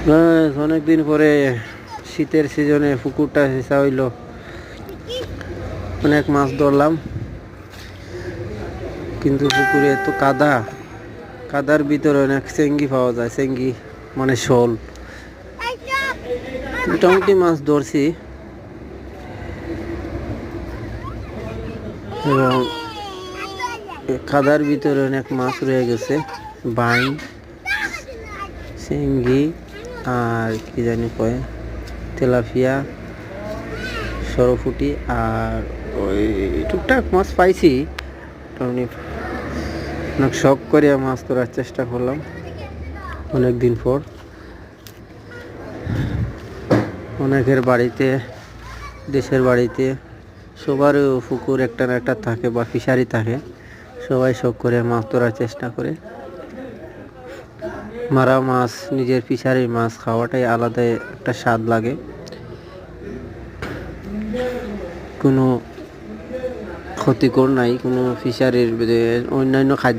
অনেকদিন পরে শীতের সিজনে পুকুরটা হেসা হইল, অনেক মাছ ধরলাম, কিন্তু পুকুরে এত কাদার ভিতরে অনেক চেঙ্গি পাওয়া যায়। চেঙ্গি মানে শোল, মোটামুটি মাছ ধরছি এবং কাদার ভিতরে অনেক মাছ রয়ে গেছে, বাইন, চেঙ্গি আর কি জানি কয়, তেলাপিয়া, সরপুঁটি আর ওই টুকটাক মাছ পাইছি। অনেক শখ করে মাছ ধরার চেষ্টা করলাম অনেক দিন পর। অনেকের বাড়িতে, দেশের বাড়িতে সবারও পুকুর একটা না একটা থাকে বা ফিশারি থাকে, সবাই শখ করে মাছ ধরার চেষ্টা করে। মারা মাছ, নিজের ফিশারির মাছ খাওয়াটাই আলাদা একটা স্বাদ লাগে। কোনো ক্ষতিকর নাই, কোনো ফিশারির অন্যান্য খাদ্য